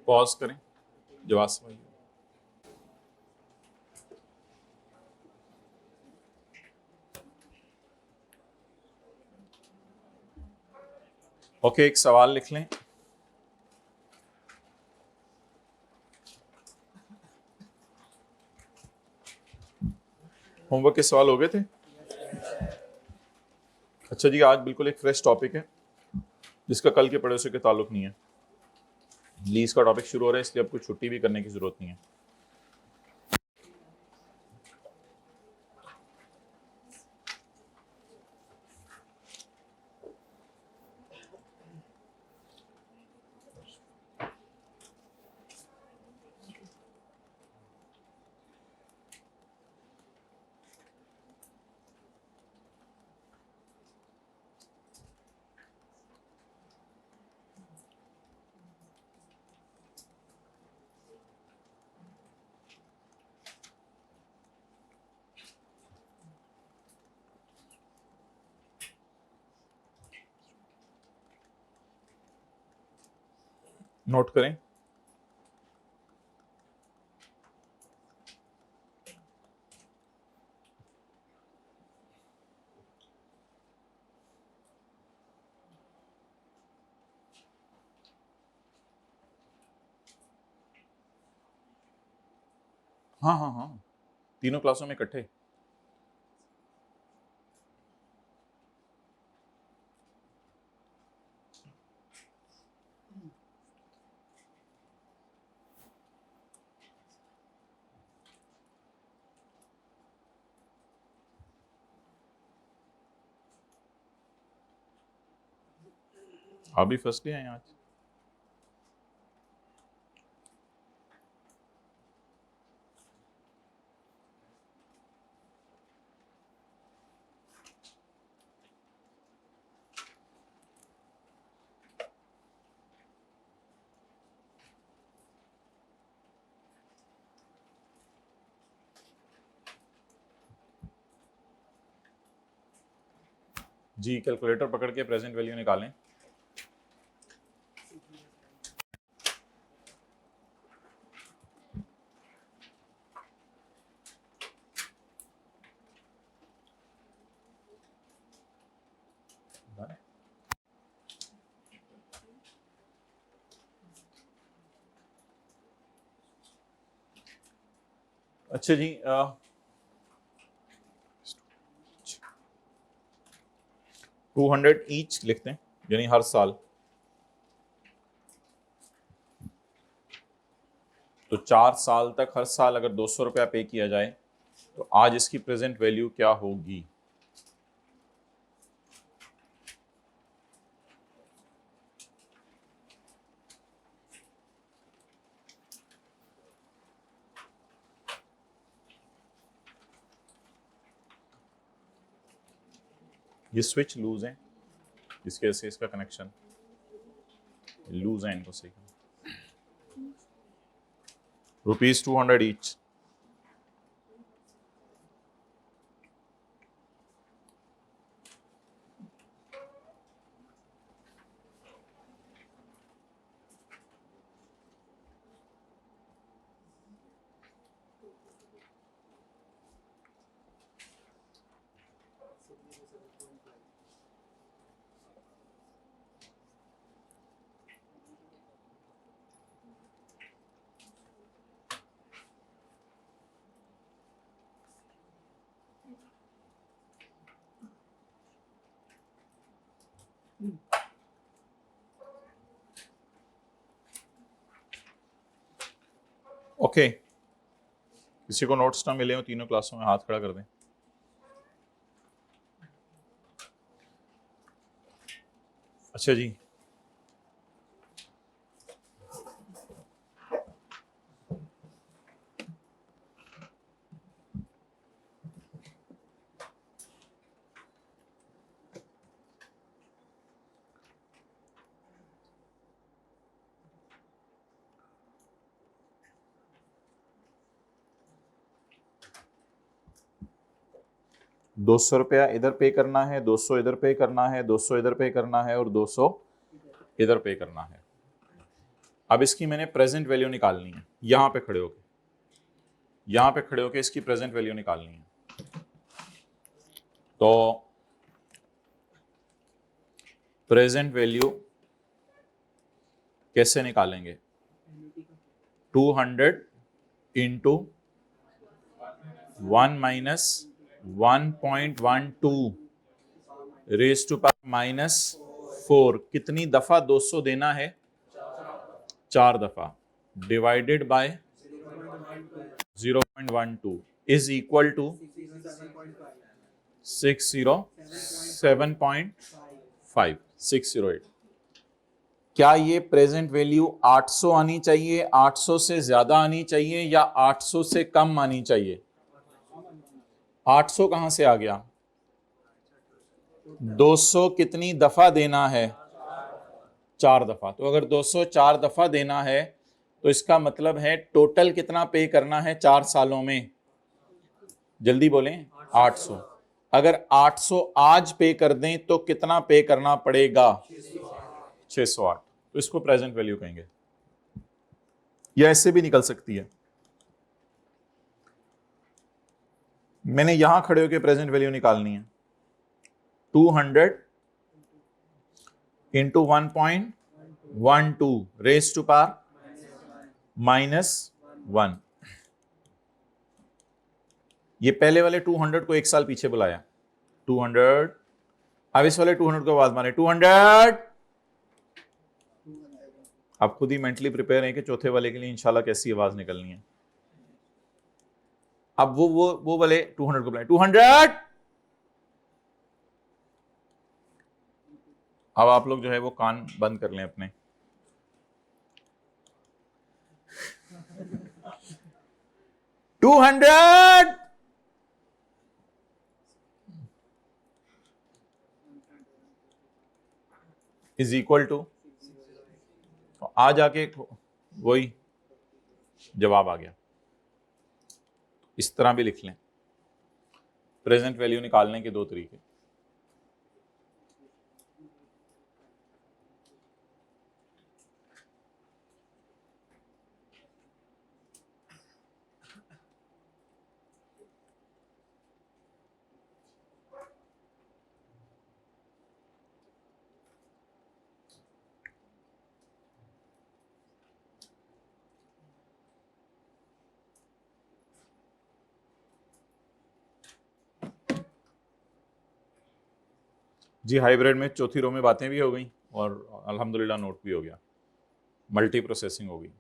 Pause करें, जवाब समझिए। ओके, एक सवाल लिख लें। होमवर्क के सवाल हो गए थे? अच्छा जी, आज बिल्कुल एक फ्रेश टॉपिक है जिसका कल के पढ़े से के ताल्लुक नहीं है। लीज का टॉपिक शुरू हो रहा है, इसलिए अब कुछ छुट्टी भी करने की जरूरत नहीं है। नोट करें। हाँ हाँ हाँ, तीनों क्लासों में इकट्ठे। आप भी फर्स्ट डे हैं आज? जी, कैलकुलेटर पकड़ के प्रेजेंट वैल्यू निकालें। अच्छा जी, 200 ईच लिखते हैं, यानी हर साल। तो 4 साल तक हर साल अगर 200 रुपया पे किया जाए तो आज इसकी प्रेजेंट वैल्यू क्या होगी? ये स्विच लूज है, इसके से इसका कनेक्शन लूज है, इनको सही ₹200 ईच। ओके, किसी को नोट्स ना मिले हो तीनों क्लासों में, हाथ खड़ा कर दें। अच्छा जी, ₹200 इधर पे करना है, 200 इधर पे करना है, 200 इधर पे करना है और 200 इधर पे करना है। अब इसकी मैंने प्रेजेंट वैल्यू निकालनी है, यहां पे खड़े होके इसकी प्रेजेंट वैल्यू निकालनी है। तो प्रेजेंट वैल्यू कैसे निकालेंगे? 200 into 1 minus 1.12 raise to power -4। कितनी दफा 200 देना है? 4 दफा, divided by 0.12 is equal to 607.5 608। क्या ये प्रेजेंट वैल्यू 800 आनी चाहिए, 800 से ज्यादा आनी चाहिए, या 800 से कम आनी चाहिए? 800 कहां से आ गया? 200 कितनी दफा देना है? 4 दफा। तो अगर 200 4 दफा देना है तो इसका मतलब है टोटल कितना पे करना है 4 सालों में? जल्दी बोलें। 800। अगर 800 आज पे कर दें तो कितना पे करना पड़ेगा? 608। तो इसको प्रेजेंट वैल्यू कहेंगे, या ऐसे भी निकल सकती है। मैंने यहां खड़े होकर प्रेजेंट वैल्यू निकालनी है। 200 इंटू 1.12 रेज टू पावर -1। ये पहले वाले 200 को एक साल पीछे बुलाया, 200। अब इस वाले 200 को आवाज मारे, 200। आप खुद ही मेंटली प्रिपेयर हैं कि चौथे वाले के लिए इंशाल्लाह कैसी आवाज निकलनी है। अब वो वाले 200 को बुलाए, 200। अब आप लोग जो है वो कान बंद कर लें अपने। $200 इज इक्वल टू, आ जाके वही जवाब आ गया। इस तरह भी लिख लें। प्रेजेंट वैल्यू निकालने के 2 तरीके। जी, हाइब्रिड में चौथी रो में बातें भी हो गई और अल्हम्दुलिल्लाह नोट भी हो गया, मल्टी प्रोसेसिंग हो गई।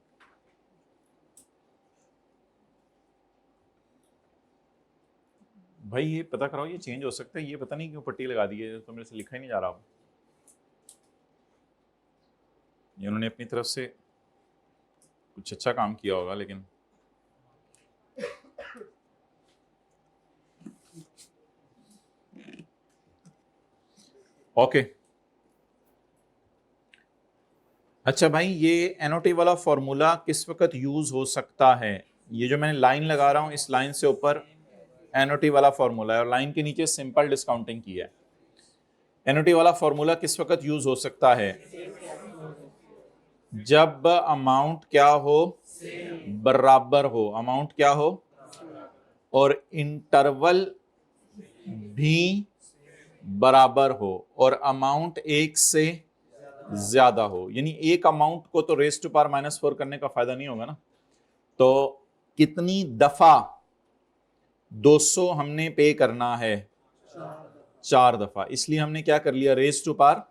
भाई ये पता कराओ, ये चेंज हो सकता है? ये पता नहीं क्यों पट्टी लगा दी है, तो मेरे से लिखा ही नहीं जा रहा। ये उन्होंने अपनी तरफ से कुछ अच्छा काम किया होगा, लेकिन ओके। अच्छा भाई, ये एनओटी वाला फॉर्मूला किस वक्त यूज हो सकता है? ये जो मैंने लाइन लगा रहा हूं, इस लाइन से ऊपर एनओटी वाला फॉर्मूला है और लाइन के नीचे सिंपल डिस्काउंटिंग की है। एनओटी वाला फॉर्मूला किस वक्त यूज हो सकता है? जब अमाउंट क्या हो? बराबर हो। अमाउंट क्या हो? और इंटरवल भी बराबर हो, और अमाउंट 1 से ज्यादा हो। यानी एक अमाउंट को तो रेज टू पावर -4 करने का फायदा नहीं होगा ना। तो कितनी दफा 200 हमने पे करना है? 4 दफा। इसलिए हमने क्या कर लिया, रेज टू पावर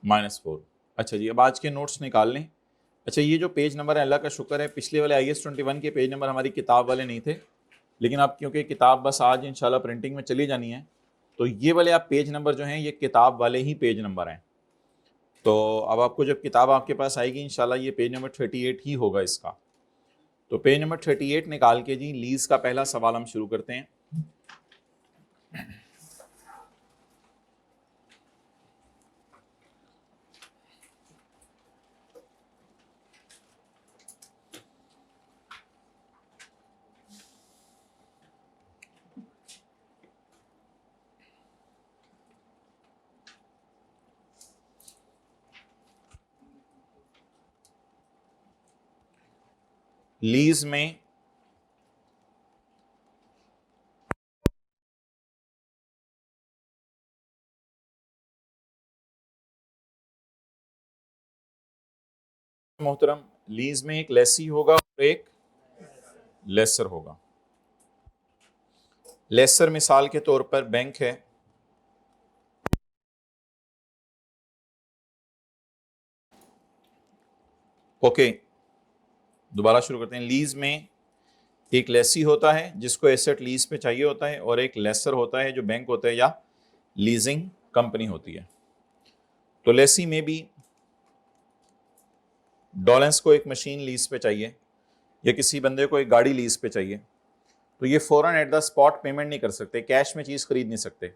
-4। अच्छा जी, अब आज के नोट्स निकाल लें। अच्छा, ये जो पेज नंबर है, अल्लाह का शुक्र है पिछले वाले IAS 21 के पेज नंबर हमारी किताब वाले नहीं थे, लेकिन अब क्योंकि किताब बस आज इंशाल्लाह प्रिंटिंग में चली जानी है, तो ये वाले आप पेज नंबर जो हैं ये किताब वाले ही पेज नंबर हैं। तो अब आपको जब किताब आपके पास आएगी इंशाल्लाह ये पेज नंबर 38 ही होगा इसका। तो पेज नंबर 38 निकाल के जी लीज का पहला सवाल हम शुरू करते हैं। लीज में मोहतरम, लीज में एक लेसी होगा और एक लेसर होगा। लेसर मिसाल के तौर पर बैंक है, ओके। दोबारा शुरू करते हैं। लीज में एक लेसी होता है जिसको एसेट लीज पे चाहिए होता है, और एक लेसर होता है जो बैंक होता है या लीजिंग कंपनी होती है। तो लेसी में भी डॉलेंस को एक मशीन लीज पे चाहिए या किसी बंदे को एक गाड़ी लीज पे चाहिए, तो ये फौरन एट द स्पॉट पेमेंट नहीं कर सकते, कैश में चीज़ खरीद नहीं सकते।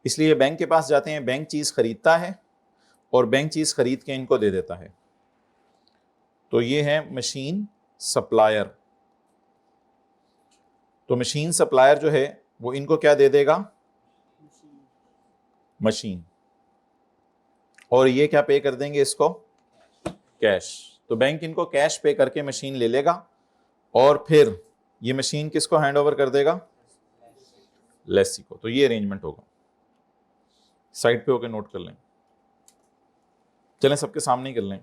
इसलिए बैंक के पास जाते हैं, बैंक चीज़ खरीदता है और बैंक चीज़ खरीद के इनको दे देता है। तो ये है मशीन सप्लायर। तो मशीन सप्लायर जो है वो इनको क्या दे देगा? मशीन। और ये क्या पे कर देंगे इसको? कैश। तो बैंक इनको कैश पे करके मशीन ले लेगा और फिर ये मशीन किसको हैंड ओवर कर देगा? लेसी को। तो ये अरेंजमेंट होगा। साइड पे होकर नोट कर लें। चलें सबके सामने ही कर लें।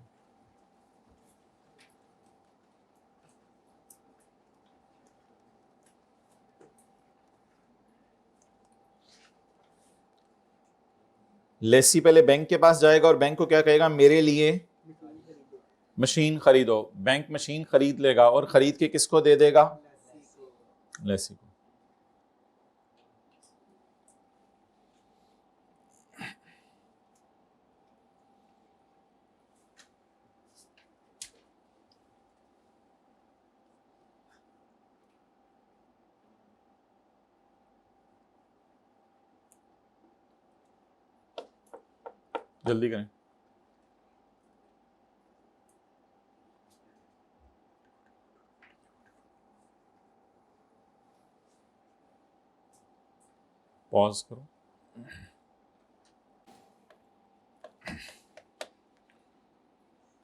लेसी पहले बैंक के पास जाएगा और बैंक को क्या कहेगा? मेरे लिए मशीन खरीदो। बैंक मशीन खरीद लेगा और खरीद के किसको दे देगा? लेसी को। जल्दी करें। पॉज करो।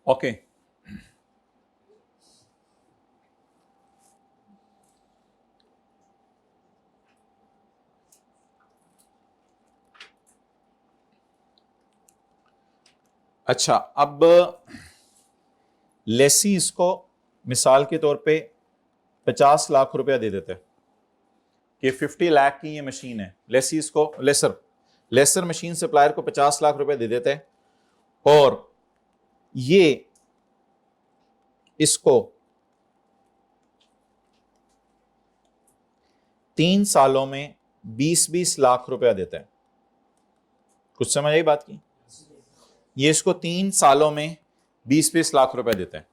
ओके। अच्छा, अब लेसी इसको मिसाल के तौर पे 50 लाख रुपया दे देते हैं कि 50 लाख की ये मशीन है। लेसी इसको, लेसर मशीन सप्लायर को 50 लाख रुपया दे देते हैं और ये इसको 3 सालों में 20-20 लाख रुपया देता है। कुछ समझ आई बात की? ये इसको 3 सालों में 20-20 लाख रुपया देता है,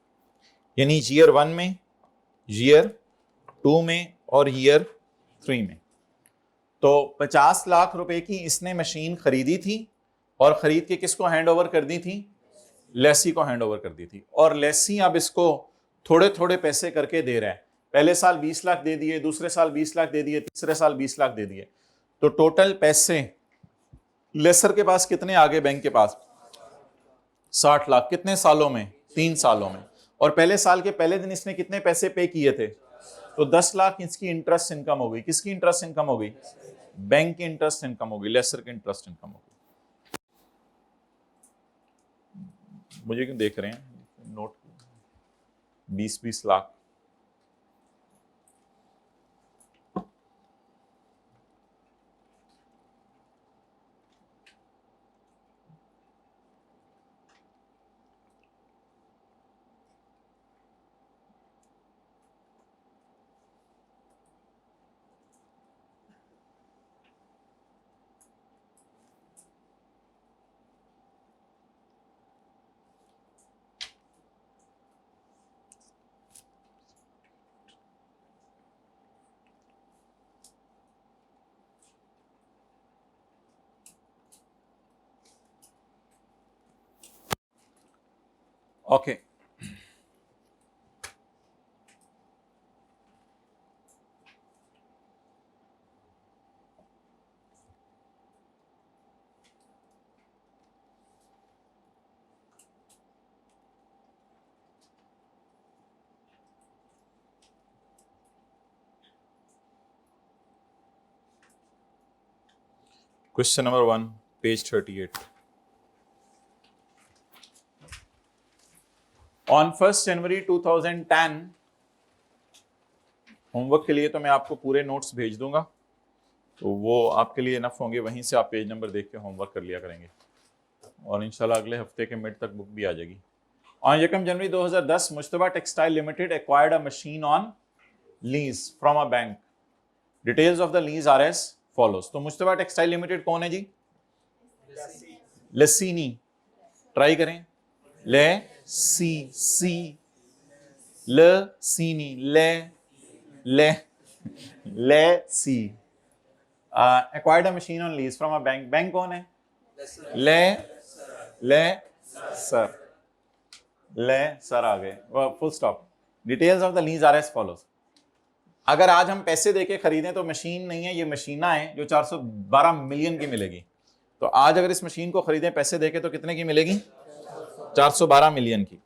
यानी ईयर 1 में, ईयर 2 में और ईयर 3 में। तो 50 लाख रुपए की इसने मशीन खरीदी थी और खरीद के किसको हैंड ओवर कर दी थी? लेसी को हैंड ओवर कर दी थी। और लेसी अब इसको थोड़े थोड़े पैसे करके दे रहा है। पहले साल 20 लाख दे दिए, दूसरे साल 20 लाख दे दिए, तीसरे साल 20 लाख दे दिए। तो टोटल पैसे लेसर के पास कितने आ गए? बैंक के पास 60 लाख। कितने सालों में? 3 सालों में। और पहले साल के पहले दिन इसने कितने पैसे पे किए थे? तो 10 लाख इसकी इंटरेस्ट इनकम हो गई। किसकी इंटरेस्ट इनकम हो गई? बैंक की इंटरेस्ट इनकम हो गई, लेसर की इंटरेस्ट इनकम हो गई। मुझे क्यों देख रहे हैं note? 20-20 lakh. Okay. Question number 1, page 38. On 1 January 2010, homework के लिए तो मैं आपको पूरे नोट्स भेज दूंगा, तो वो आपके लिए इनफ होंगे, वहीं से आप पेज नंबर देख के होमवर्क कर लिया करेंगे और इंशाल्लाह अगले हफ्ते के मिड तक बुक भी आ जाएगी. On 1 January 2010, Mushtaba textile limited acquired a machine on lease from a bank. Details of the lease are as follows. तो मुश्तबा टेक्सटाइल लिमिटेड कौन है जी? लसीनी. ट्राई करें. ले सी ल सीनी ले सी. Acquired a machine on lease from a bank. Bank कौन है? ले सर आ गए. Full stop. Details of the lease are as follows. अगर आज हम पैसे देके खरीदें तो मशीन नहीं है, ये मशीना है जो 412 मिलियन की मिलेगी. तो आज अगर इस मशीन को खरीदें पैसे देके तो कितने की मिलेगी? 412 मिलियन की.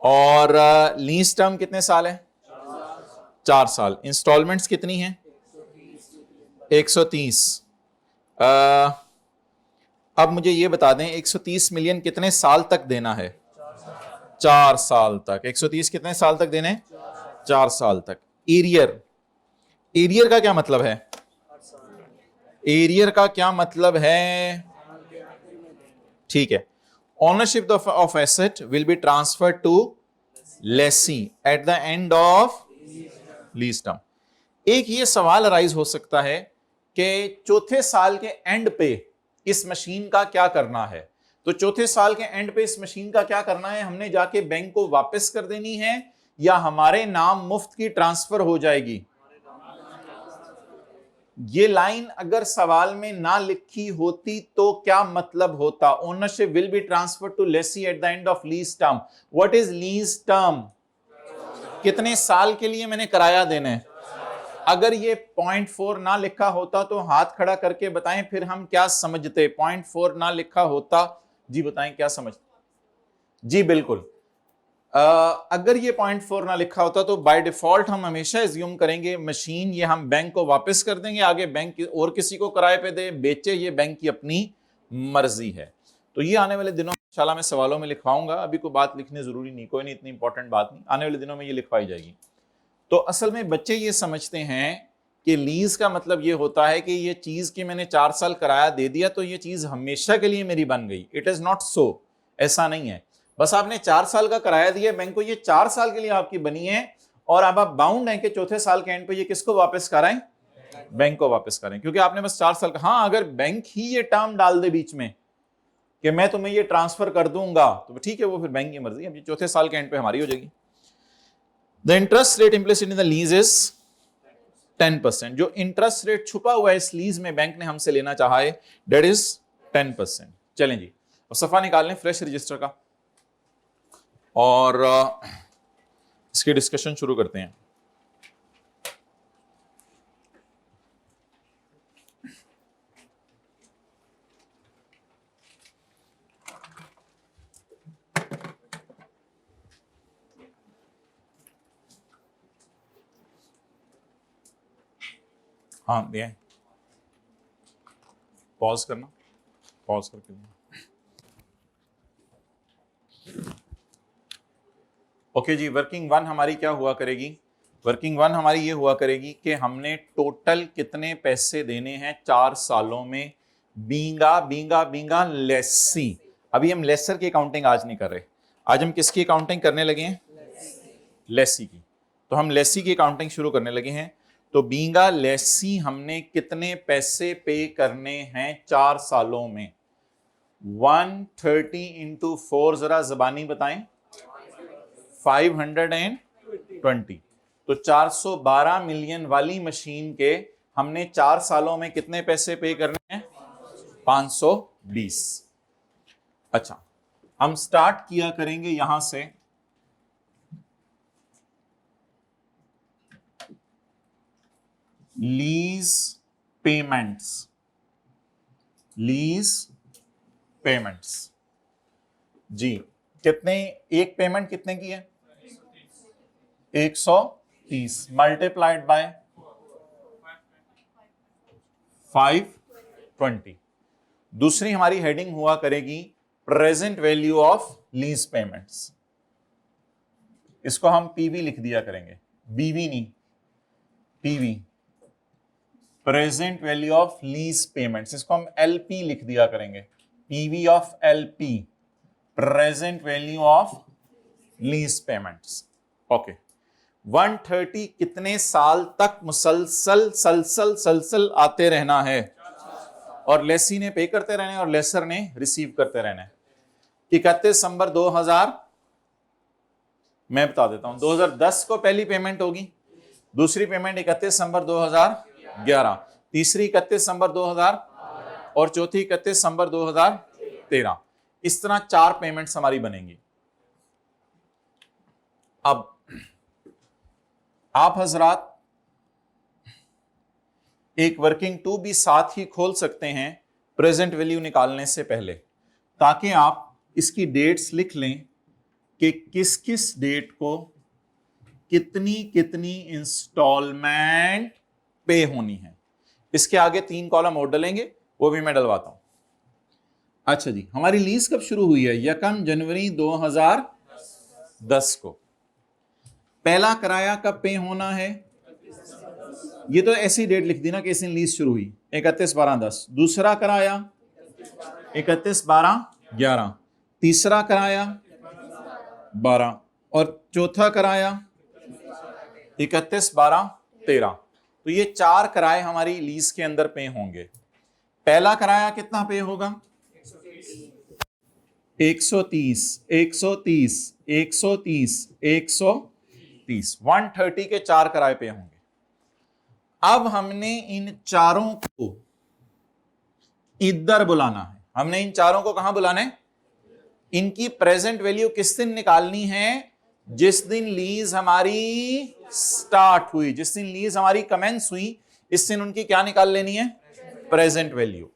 और लीज टर्म कितने साल है? 4 साल. इंस्टॉलमेंट्स कितनी हैं? 130. अब मुझे ये बता दें 130 मिलियन कितने साल तक देना है? 4 साल तक. 130 कितने साल तक देने? 4 साल तक. एरियर का क्या मतलब है? एरियर का क्या मतलब है? ठीक है. Ownership of asset will be transferred to lessee at the end of lease term. एक ये सवाल अराइज हो सकता है कि चौथे साल के एंड पे इस मशीन का क्या करना है. तो चौथे साल के एंड पे इस मशीन का क्या करना है? हमने जाके बैंक को वापस कर देनी है या हमारे नाम मुफ्त की ट्रांसफर हो जाएगी? ये लाइन अगर सवाल में ना लिखी होती तो क्या मतलब होता? Ownership will be transfer to lessee at the end of lease term. What is lease term? कितने साल के लिए मैंने किराया देना है? अगर ये 0.4 ना लिखा होता तो हाथ खड़ा करके बताएं फिर हम क्या समझते. 0.4 ना लिखा होता, जी बताएं क्या समझते? जी बिल्कुल. अगर ये 0.4 ना लिखा होता तो बाय डिफॉल्ट हम हमेशा एज्यूम करेंगे मशीन ये हम बैंक को वापस कर देंगे, आगे बैंक और किसी को किराए पे दे बेचे, ये बैंक की अपनी मर्जी है. तो ये आने वाले दिनों में इंशाल्लाह मैं सवालों में लिखवाऊंगा. अभी कोई बात लिखनी जरूरी नहीं, कोई नहीं, इतनी इंपॉर्टेंट बात नहीं, आने वाले दिनों में ये लिखवाई जाएगी. तो असल में बच्चे ये समझते हैं कि लीज का मतलब ये होता है कि ये चीज की मैंने 4 साल किराया दे दिया तो ये चीज हमेशा के लिए मेरी बन गई. It is not so. ऐसा नहीं है. बस आपने 4 साल का किराया दिया बैंक को, ये 4 साल के लिए आपकी बनी है और अब आप बाउंड हैं कि चौथे साल के एंड पे ये किसको वापस कराएं? बैंक को वापस करें, क्योंकि आपने बस 4 साल का. हाँ, अगर बैंक ही ये टर्म डाल दे बीच में कि मैं तुम्हें ये ट्रांसफर कर दूंगा तो ठीक है, वो फिर बैंक की मर्जी. अब ये चौथे साल के एंड पे हमारी हो जाएगी. The interest rate implicit in the lease is 10%. जो इंटरेस्ट रेट छुपा हुआ है इस लीज में बैंक ने हमसे लेना चाहा है, दैट इज 10%. चलें जी, अब सफा निकाल लें फ्रेश रजिस्टर का और इसकी डिस्कशन शुरू करते हैं. हाँ दिया, पॉज करना, पॉज करके देना. ओके जी, वर्किंग 1 हमारी क्या हुआ करेगी? वर्किंग 1 हमारी ये हुआ करेगी कि हमने टोटल कितने पैसे देने हैं 4 सालों में बींगा लेसी. अभी हम लेसर की अकाउंटिंग आज नहीं कर रहे, आज हम किसकी अकाउंटिंग करने लगे हैं? लेसी की. तो हम लेसी की अकाउंटिंग शुरू करने लगे हैं. तो बींगा लेसी हमने कितने पैसे पे करने हैं 4 सालों में? 130 इंटू 4 जरा जबानी बताएं. 520. तो 412 मिलियन वाली मशीन के हमने 4 सालों में कितने पैसे पे करने हैं? 520. अच्छा, हम स्टार्ट किया करेंगे यहां से. Lease payments. जी कितने, एक पेमेंट कितने की है? 130 मल्टीप्लाइड बाय 5 20। दूसरी हमारी हेडिंग हुआ करेगी present value of lease payments, इसको हम पीवी लिख दिया करेंगे, बीवी नहीं, PV, present value of lease payments, इसको हम एलपी लिख दिया करेंगे, PV of LP, present value of lease payments. Okay, 130 कितने साल तक मुसलसल सलसल सलसल आते रहना है, और लेसी ने पे करते रहने और लेसर ने रिसीव करते रहना है। 31 दिसंबर 2000, मैं बता देता हूं, 2010 को पहली पेमेंट होगी, दूसरी पेमेंट 31 दिसंबर 2011, तीसरी 31 दिसंबर 2000 और चौथी 31 दिसंबर 2013। इस तरह 4 पेमेंट्स हमारी बनेंगी। अब आप हजरात एक वर्किंग टू भी साथ ही खोल सकते हैं प्रेजेंट वैल्यू निकालने से पहले, ताकि आप इसकी डेट्स लिख लें कि किस किस डेट को कितनी कितनी इंस्टॉलमेंट पे होनी है। इसके आगे 3 कॉलम और डलेंगे, वो भी मैं डलवाता हूं। अच्छा जी, हमारी लीज कब शुरू हुई है? 1 जनवरी 2010 को। पहला किराया कब पे होना है? ये तो ऐसी डेट लिख दी ना कि इस दिन लीज शुरू हुई, 31/12/10। दूसरा किराया 31/12/11, तीसरा किराया 12 और चौथा किराया 31/12/13। तो ये 4 किराए हमारी लीज के अंदर पे होंगे। पहला किराया कितना पे होगा? 130, 130, 130, 130, 130 के 4 किराए पे होंगे। अब हमने इन चारों को इधर बुलाना है। हमने इन चारों को कहां बुलाना है? इनकी प्रेजेंट वैल्यू किस दिन निकालनी है? जिस दिन लीज हमारी स्टार्ट हुई, जिस दिन लीज हमारी कमेंस हुई, इस दिन उनकी क्या निकाल लेनी है? Present value.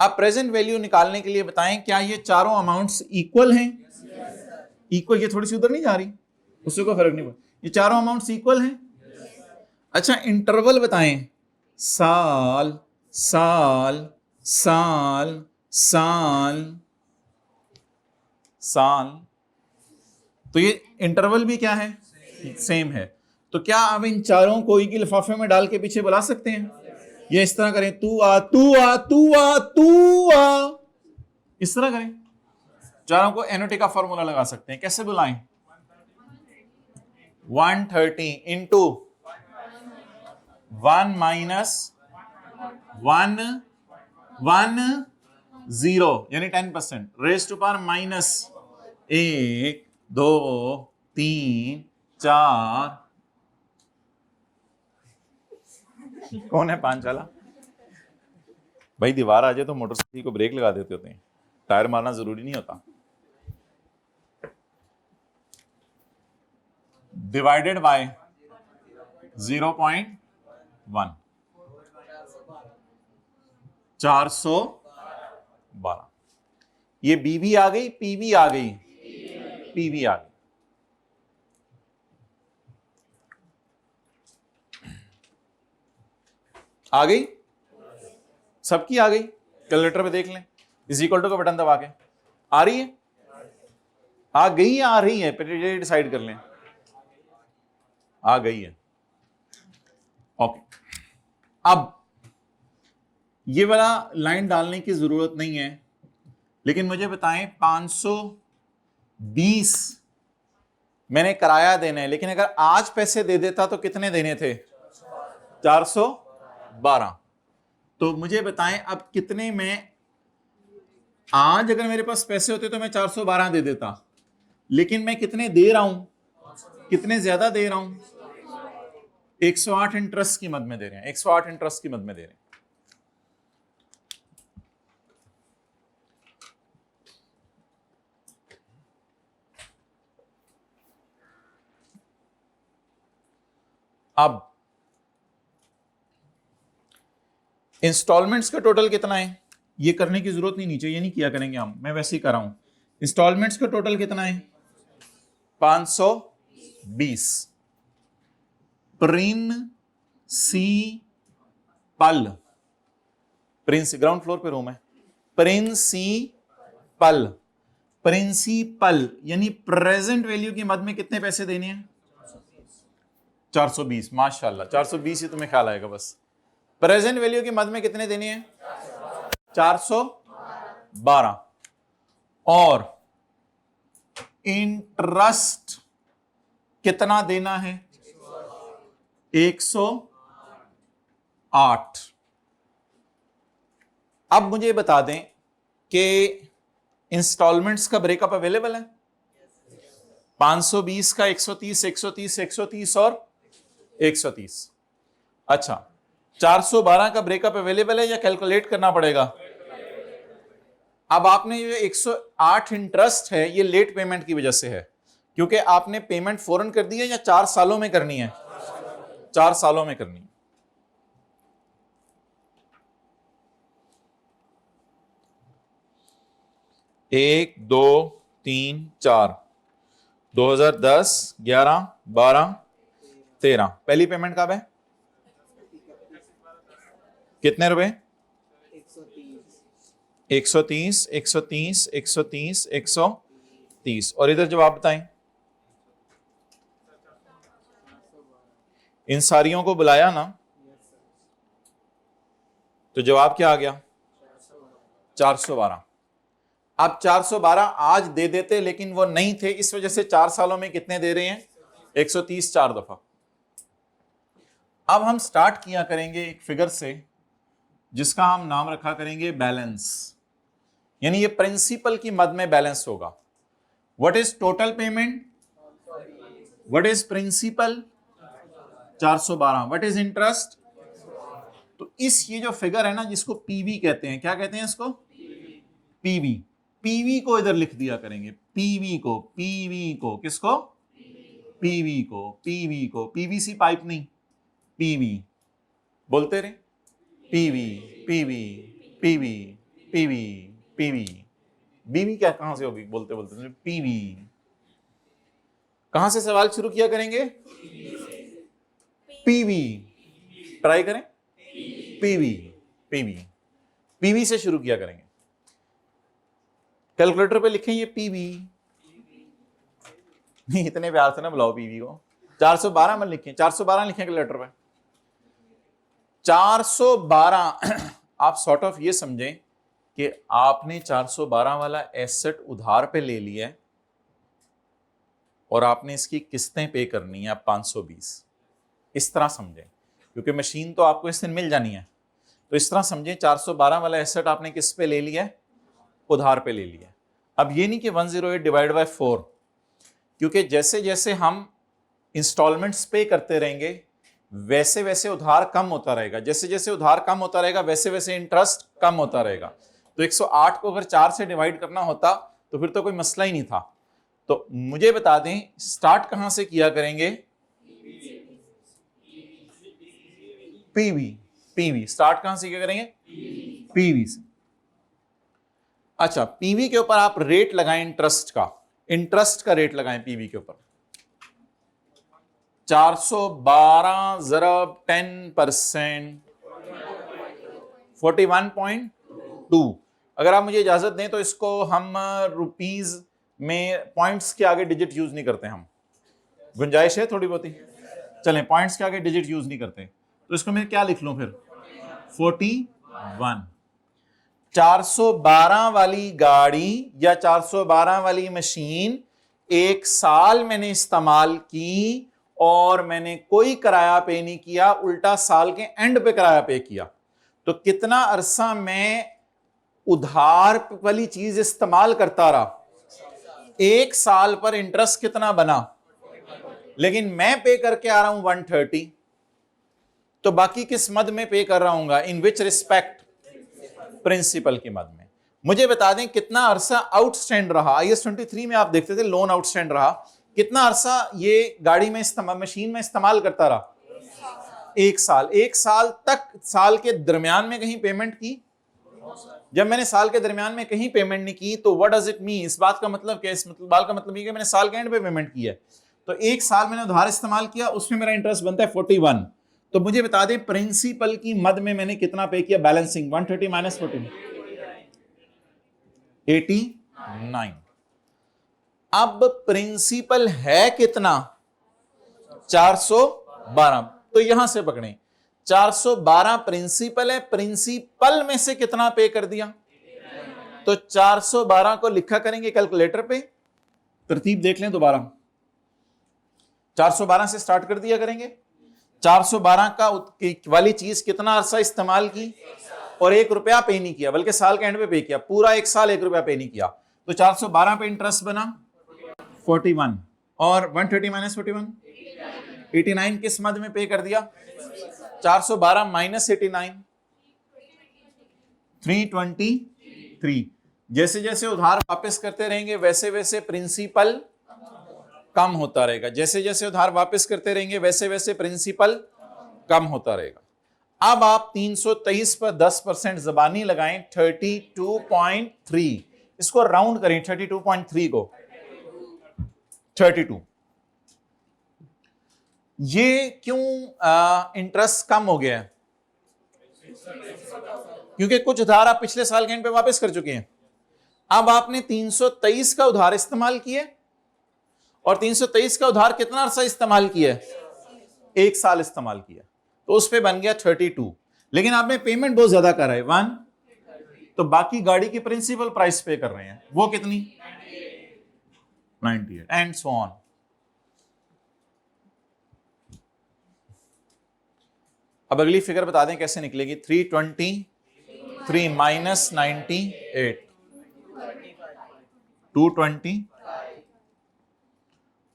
अब प्रेजेंट वैल्यू निकालने के लिए बताएं, क्या ये चारों अमाउंट्स इक्वल हैं? इक्वल। ये थोड़ी सी उधर नहीं जा रही, उससे कोई फर्क नहीं पड़ता। ये चारों अमाउंट्स इक्वल हैं। अच्छा, इंटरवल बताएं, साल साल साल साल साल। तो ये इंटरवल भी क्या है? सेम है। तो क्या अब इन चारों को एक ही लिफाफे में डाल के पीछे बुला सकते हैं? ये इस तरह करें, तू आ तू आ तू आ तू आ, इस तरह करें। चारों को एनओटी का फॉर्मूला लगा सकते हैं। कैसे बुलाएं? 130 इंटू 1 माइनस 1 1 0 यानी 10% रेज टू पावर माइनस 1 2 3 4। कौन है 5 वाला? भाई दीवार आ जाए तो मोटरसाइकिल को ब्रेक लगा देते होते हैं, टायर मारना जरूरी नहीं होता। Divided by 0.1, 412। ये बीबी आ गई, पीवी आ गई, पीवी आ गई। आ गई सबकी, आ गई। कैलकुलेटर पे देख लें, इज इक्वल टू का बटन दबा के। आ रही है? आ गई या आ रही है? पहले डिसाइड कर लें। आ गई है। ओके, अब ये वाला लाइन डालने की जरूरत नहीं है, लेकिन मुझे बताएं 520 मैंने किराया देना है, लेकिन अगर आज पैसे दे देता तो कितने देने थे? 412। तो मुझे बताएं अब कितने में, आज अगर मेरे पास पैसे होते तो मैं 412 दे देता, लेकिन मैं कितने दे रहा हूं? कितने ज्यादा दे रहा हूं? 108 इंटरेस्ट की मद में दे रहे हैं, 108 इंटरेस्ट की मद में दे रहे हैं। अब इंस्टॉलमेंट्स का टोटल कितना है? ये करने की जरूरत नहीं, नीचे ये नहीं किया करेंगे हम, मैं वैसे ही कर रहा हूं। इंस्टॉलमेंट्स का टोटल कितना है? 520। प्रिंसिपल ग्राउंड फ्लोर पे रूम है। प्रिंसिपल, प्रिंसिपल यानी प्रेजेंट वैल्यू की मद में कितने पैसे देने हैं? 420। माशाल्लाह, 420 ही तुम्हें ख्याल आएगा बस। प्रेजेंट वैल्यू की मद में कितने देने हैं? 412। और इंटरेस्ट कितना देना है? 108। अब मुझे बता दें कि इंस्टॉलमेंट्स का ब्रेकअप अवेलेबल है? 520 का 130, 130, 130 और 130। अच्छा, 412 का ब्रेकअप अवेलेबल है या कैलकुलेट करना पड़ेगा? अब आपने ये 108 इंटरेस्ट है, ये लेट पेमेंट की वजह से है, क्योंकि आपने पेमेंट फौरन कर दी है या 4 सालों में करनी है? 4 सालों में करनी है। एक, दो, तीन, 4, 2010, 11, 12, 13। पहली पेमेंट कब है? कितने रुपए? 130, 130, 130, 130। और इधर जवाब बताएं। इन सारियों को बुलाया ना, तो जवाब क्या आ गया? 412। अब 412 आज दे देते, लेकिन वो नहीं थे, इस वजह से 4 सालों में कितने दे रहे हैं? 130 4 दफा। अब हम स्टार्ट किया करेंगे एक फिगर से जिसका हम नाम रखा करेंगे बैलेंस, यानी ये प्रिंसिपल की मद में बैलेंस होगा। What is total payment? What is principal? 412। What is interest? तो इस ये जो फिगर है ना, जिसको पीवी कहते हैं, क्या कहते हैं इसको? पीवी। पीवी को इधर लिख दिया करेंगे, पीवी को, पीवी को, किसको? पीवी को, पीवी को, पीवीसी पाइप नहीं, पीवी बोलते रहे, PV, PV, PV, PV, PV. बीवी क्या कहां से होगी बोलते बोलते? पीवी। कहां से सवाल शुरू किया करेंगे? पीवी। ट्राई करें, पीवी, पीवी, पीवी से शुरू किया करेंगे। कैलकुलेटर पे लिखें ये पीवी, नहीं इतने प्यार से ना बुलाओ पीवी को। 412 में लिखें, 412 लिखें कैलकुलेटर पे। 412 आप सॉर्ट ऑफ ये समझें कि आपने 412 वाला एसेट उधार पे ले लिया है और आपने इसकी किस्तें पे करनी है 520। इस तरह समझें, क्योंकि मशीन तो आपको इस दिन मिल जानी है, तो इस तरह समझें 412 वाला एसेट आपने किस पे ले लिया है? उधार पे ले लिया है। अब ये नहीं कि 108 डिवाइड बाय 4, क्योंकि जैसे जैसे हम इंस्टॉलमेंट्स पे करते रहेंगे वैसे वैसे उधार कम होता रहेगा, जैसे जैसे उधार कम होता रहेगा वैसे वैसे इंटरेस्ट कम होता रहेगा। तो 108 को अगर 4 से डिवाइड करना होता तो फिर तो कोई मसला ही नहीं था। तो मुझे बता दें स्टार्ट कहां से किया करेंगे? पीवी, पीवी स्टार्ट कहां से किया करेंगे? पीवी से। अच्छा, पीवी के ऊपर आप रेट लगाएं इंटरेस्ट का, इंटरेस्ट का रेट लगाएं पीवी के ऊपर। 412 ज़रब 10%, 41.2। अगर आप मुझे इजाजत दें तो इसको हम रुपीज में पॉइंट्स के आगे डिजिट यूज नहीं करते, हम गुंजाइश है थोड़ी बहुत ही, चलें पॉइंट्स के आगे डिजिट यूज नहीं करते, तो इसको मैं क्या लिख लूं फिर? 41। 412 वाली गाड़ी या 412 वाली मशीन 1 साल मैंने इस्तेमाल की और मैंने कोई किराया पे नहीं किया, उल्टा साल के एंड पे किराया पे किया। तो कितना अरसा मैं उधार वाली चीज इस्तेमाल करता रहा? 1 साल पर इंटरेस्ट कितना बना? लेकिन मैं पे करके आ रहा हूं 130, तो बाकी किस मद में पे कर रहा हूं? इन विच रिस्पेक्ट? प्रिंसिपल की मद में। मुझे बता दें कितना अरसा आउटस्टैंड रहा? IAS 23 में आप देखते थे लोन आउटस्टैंड रहा, कितना अरसा ये गाड़ी में मशीन में इस्तेमाल करता रहा? 1 साल। 1 साल तक साल के दरमियान में कहीं पेमेंट की? जब मैंने साल के दरमियान में कहीं पेमेंट नहीं की तो व्हाट डज इट मीन? इस बात का मतलब क्या? इस बात का मतलब ये कि मैंने साल के एंड पे पेमेंट की है। तो 1 साल मैंने उधार इस्तेमाल किया, उसमें मेरा इंटरेस्ट बनता है 41। तो मुझे बता दें प्रिंसिपल की मद में मैंने कितना पे किया, बैलेंसिंग 130 माइनस 14 89। अब प्रिंसिपल है कितना, 412। तो यहां से पकड़ें 412 प्रिंसिपल है, प्रिंसिपल में से कितना पे कर दिया, तो 412 को लिखा करेंगे कैलकुलेटर पे, तरतीब देख लें दोबारा, 412 से स्टार्ट कर दिया करेंगे। 412 का वाली चीज कितना अरसा इस्तेमाल की और 1 रुपया पे नहीं किया, बल्कि साल के एंड पे पे किया, पूरा 1 साल 1 रुपया पे नहीं किया, तो 412 पे इंटरेस्ट बना 41 और 130 माइनस 41 89 किस मद में पे कर दिया, 412 माइनस 89 323। जैसे जैसे उधार वापस करते रहेंगे वैसे वैसे प्रिंसिपल कम होता रहेगा, जैसे जैसे उधार वापस करते रहेंगे वैसे वैसे प्रिंसिपल कम होता रहेगा। अब आप 323 पर 10% ज़बानी लगाएं, 32.3, इसको राउंड करें 32.3 को 32। ये क्यों इंटरेस्ट कम हो गया है, क्योंकि कुछ उधार आप पिछले साल के एंड पे वापस कर चुके हैं। अब आपने 323 का उधार इस्तेमाल किया और 323 का उधार कितना अरसा इस्तेमाल किया, 1 साल इस्तेमाल किया, तो उस पे बन गया 32। लेकिन आपने पेमेंट बहुत ज्यादा करा है 1, तो बाकी गाड़ी की प्रिंसिपल प्राइस पे कर रहे हैं, वो कितनी 98 एंड सो ऑन। अब अगली फिगर बता दें कैसे निकलेगी, 323 माइनस 98 220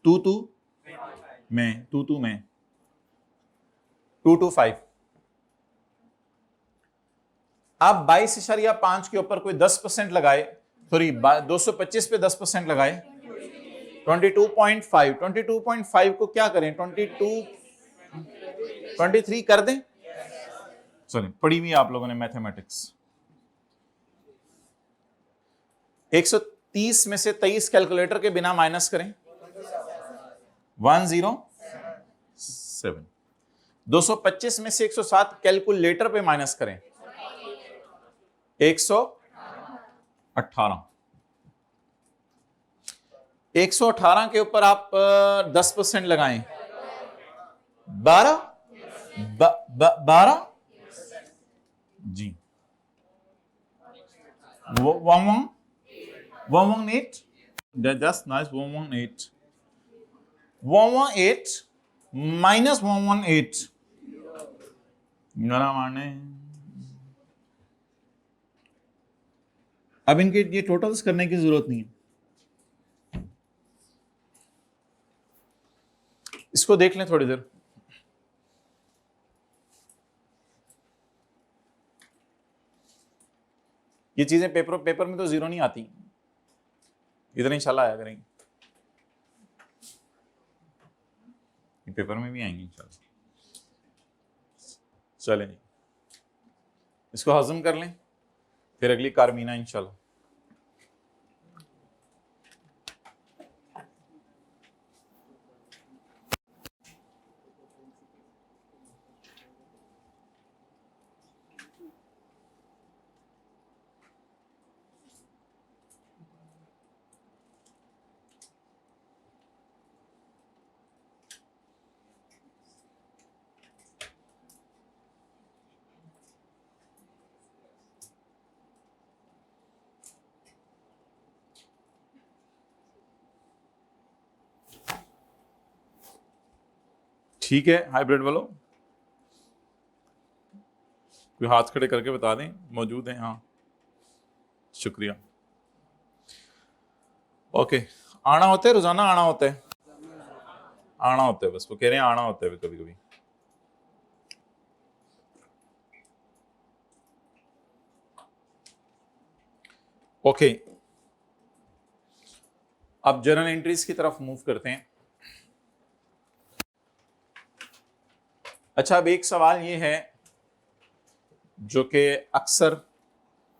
2 में 225। आप 22.5 के ऊपर कोई 10% लगाए, सॉरी 225 पे 10% लगाए 22.5, 22.5 को क्या करें 23 कर दें, चलिए पढ़ी हुई आप लोगों ने मैथमेटिक्स। 130 में से 23 कैलकुलेटर के बिना माइनस करें 107। 225 में से 107 कैलकुलेटर पे माइनस करें 118। 118 के ऊपर आप 10% लगाएं 12 जी 118 that's nice 118 माइनस 118 माने। अब इनके ये टोटल्स करने की जरूरत नहीं है, इसको देख लें थोड़ी देर। ये चीजें पेपर में तो जीरो नहीं आती, इधर इंशाल्लाह आया करेंगे, पेपर में भी आएंगे इंशाल्लाह। चले जी, इसको हजम कर लें, फिर अगली कारमीना इंशाल्लाह। ठीक है, हाइब्रिड वालों कोई हाथ खड़े करके बता दें मौजूद हैं, हाँ शुक्रिया। ओके, आना होता है रोजाना, आना होता है, आना होता है, बस वो कह रहे हैं आना होता है कभी कभी। ओके, अब जर्नल एंट्रीज की तरफ मूव करते हैं। अच्छा, अब एक सवाल ये है जो कि अक्सर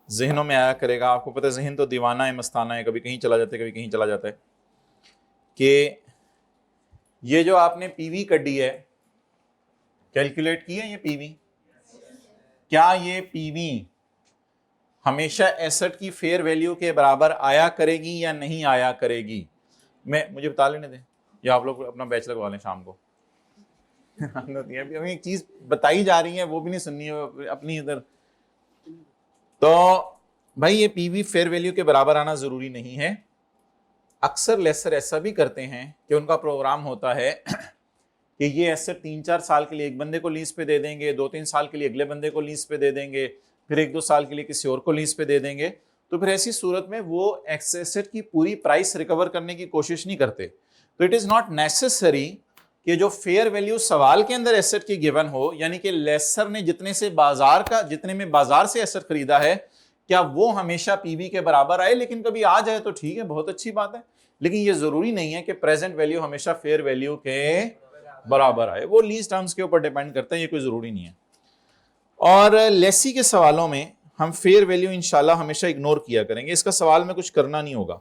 जहनों में आया करेगा, आपको पता है जहन तो दीवाना है, मस्ताना है, कभी कहीं चला जाता है कभी कहीं चला जाता है, कि ये जो आपने पीवी कड्डी है कैलकुलेट किया ये पीवी? क्या ये पीवी हमेशा एसेट की फेयर वैल्यू के बराबर आया करेगी या नहीं आया करेगी? मुझे बता लेने दें, या आप लोग अपना बैच लगवा लें शाम को। अभी एक चीज बताई जा रही है वो भी नहीं सुननी है अपनी इधर। तो भाई ये पीवी फेयर वैल्यू के बराबर आना जरूरी नहीं है। अक्सर लेसर ऐसा भी करते हैं कि उनका प्रोग्राम होता है कि ये एसेट 3-4 साल के लिए एक बंदे को लीज पे दे देंगे, 2-3 साल के लिए अगले बंदे को लीज पे दे देंगे, फिर 1-2 साल के लिए किसी और को लीज पे दे देंगे। तो फिर ऐसी सूरत में वो एसेट की पूरी प्राइस रिकवर करने की कोशिश नहीं करते। तो इट इज नॉट नेसेसरी कि जो फेयर वैल्यू सवाल के अंदर एसेट की गिवन हो, यानी कि लेसर ने जितने में बाजार से एसेट खरीदा है, क्या वो हमेशा पीवी के बराबर आए? लेकिन कभी आ जाए तो ठीक है, बहुत अच्छी बात है, लेकिन ये जरूरी नहीं है कि प्रेजेंट वैल्यू हमेशा फेयर वैल्यू के बराबर आए। वो लीज टर्म्स के ऊपर डिपेंड करता है, ये कोई जरूरी नहीं है। और लेसी के सवालों में हम फेयर वैल्यू इंशाल्लाह हमेशा इग्नोर किया करेंगे। इसका सवाल में कुछ करना नहीं होगा,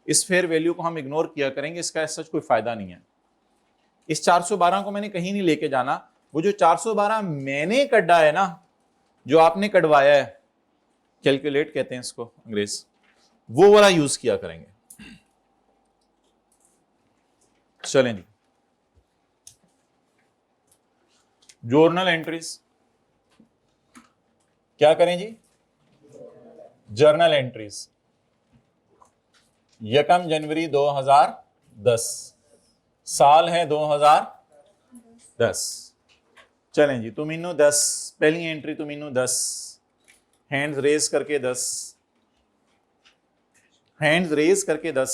इस फेयर वैल्यू को हम इग्नोर किया करेंगे, इसका सच कोई फायदा नहीं है। इस 412 को मैंने कहीं नहीं लेके जाना। वो जो 412 मैंने कड्डा है ना, जो आपने कटवाया है, कैलकुलेट कहते हैं इसको अंग्रेज, वो वाला यूज किया करेंगे। चलें जी, जर्नल एंट्रीज क्या करें जी? जर्नल एंट्रीज 1 जनवरी 2010, साल है 2010। चलें जी, तुम इन्नो 10, पहली एंट्री तुम इन्नो 10, हैंड्स रेज करके 10, हैंड्स रेज करके 10।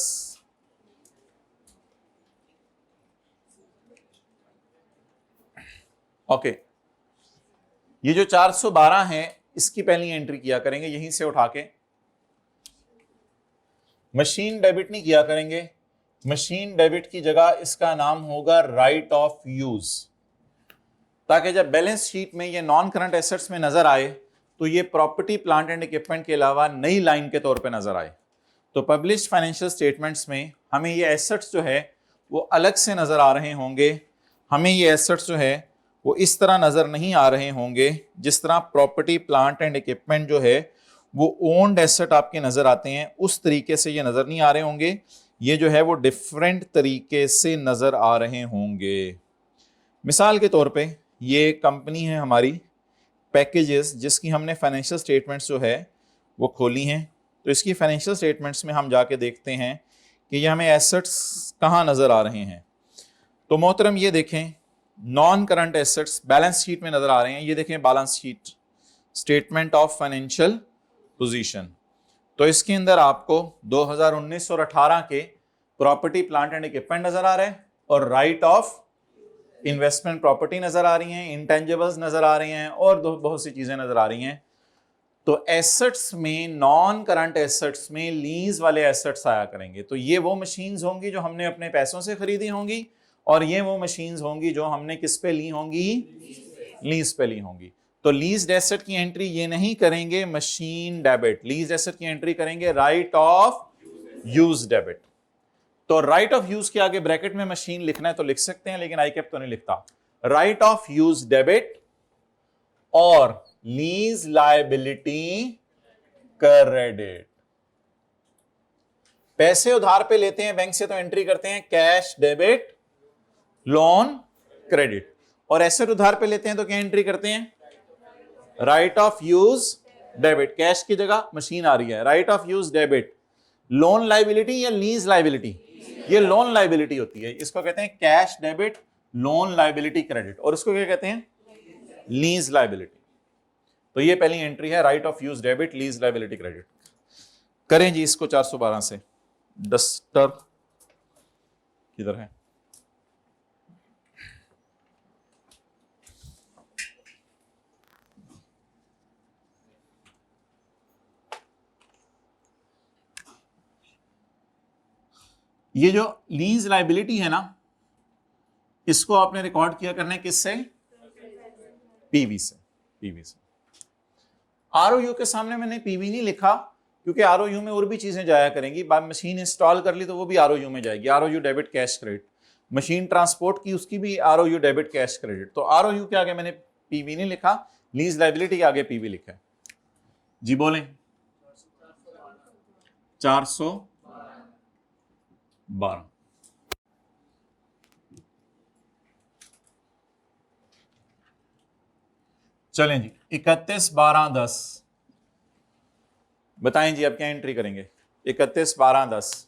ओके, ये जो 412 है इसकी पहली एंट्री किया करेंगे यहीं से उठा के। मशीन डेबिट नहीं किया करेंगे, मशीन डेबिट की जगह इसका नाम होगा राइट ऑफ यूज, ताकि जब बैलेंस शीट में ये नॉन करंट एसेट्स में नजर आए तो ये प्रॉपर्टी प्लांट एंड इक्विपमेंट के अलावा नई लाइन के तौर पे नजर आए। तो पब्लिश्ड फाइनेंशियल स्टेटमेंट्स में हमें ये एसेट्स जो है वो अलग से नजर आ रहे होंगे, हमें ये एसेट्स जो है वो इस तरह नजर नहीं आ रहे होंगे जिस तरह प्रॉपर्टी प्लांट एंड इक्विपमेंट जो है वो ओन्ड एसेट आपके नजर आते हैं, उस तरीके से ये नजर नहीं आ रहे होंगे। ये जो है वो डिफरेंट तरीके से नजर आ रहे होंगे। मिसाल के तौर पे ये कंपनी है हमारी पैकेजेस, जिसकी हमने फाइनेंशियल स्टेटमेंट्स जो है वो खोली हैं। तो इसकी फाइनेंशियल स्टेटमेंट्स में हम जाके देखते हैं कि ये हमें एसेट्स कहाँ नजर आ रहे हैं। तो मोहतरम ये देखें, non current assets balance sheet में नजर आ रहे हैं। ये देखें balance sheet, statement of financial position. तो इसके अंदर आपको 2019 और 18 के प्रॉपर्टी प्लांट एंड इक्विपमेंट नजर आ रहे हैं और राइट ऑफ इन्वेस्टमेंट प्रॉपर्टी नजर आ रही हैं, इंटेंजिबल्स नजर आ रही हैं और बहुत सी चीजें नजर आ रही हैं। तो एसेट्स में, नॉन करंट एसेट्स में लीज वाले एसेट्स आया करेंगे। तो ये वो मशीन्स होंगी जो हमने अपने पैसों से खरीदी होंगी और ये वो मशीन्स होंगी जो हमने किस पे ली होंगी? लीज पे ली होंगी। तो लीज्ड एसेट की एंट्री ये नहीं करेंगे मशीन डेबिट, लीज्ड एसेट की एंट्री करेंगे राइट ऑफ यूज डेबिट। तो राइट ऑफ यूज के आगे ब्रैकेट में मशीन लिखना है तो लिख सकते हैं, लेकिन आई कैप तो नहीं लिखता। राइट ऑफ यूज डेबिट और लीज लायबिलिटी क्रेडिट। पैसे उधार पे लेते हैं बैंक से तो एंट्री करते हैं कैश डेबिट लोन क्रेडिट, और एसेट उधार पे लेते हैं तो क्या एंट्री करते हैं? Right of use debit. Cash की जगह मशीन आ रही है, right of use debit. Loan liability या लीज लायबिलिटी? ये लोन लायबिलिटी होती है, इसको कहते हैं cash debit loan liability credit, और इसको क्या कहते हैं? Lease liability. तो ये पहली एंट्री है, right of use debit lease liability credit. करें जी इसको 412 से। डस्टर किधर है? ये जो लीज लायबिलिटी है ना, इसको आपने रिकॉर्ड किया करना है किससे? पीवी से। पीवी से। आरओयू के सामने मैंने पीवी नहीं लिखा क्योंकि आरओयू में और भी चीजें जाया करेंगी। मशीन इंस्टॉल कर ली तो वो भी आरओयू में जाएगी, ROU debit cash credit. Machine transport की, उसकी भी ROU डेबिट कैश क्रेडिट। तो ROU के आगे मैंने PV नहीं लिखा, लीज लाइबिलिटी के आगे PV लिखा है। जी बोलें। 412। चलें जी, 31/12/10 बताएं जी, अब क्या एंट्री करेंगे? 31/12/10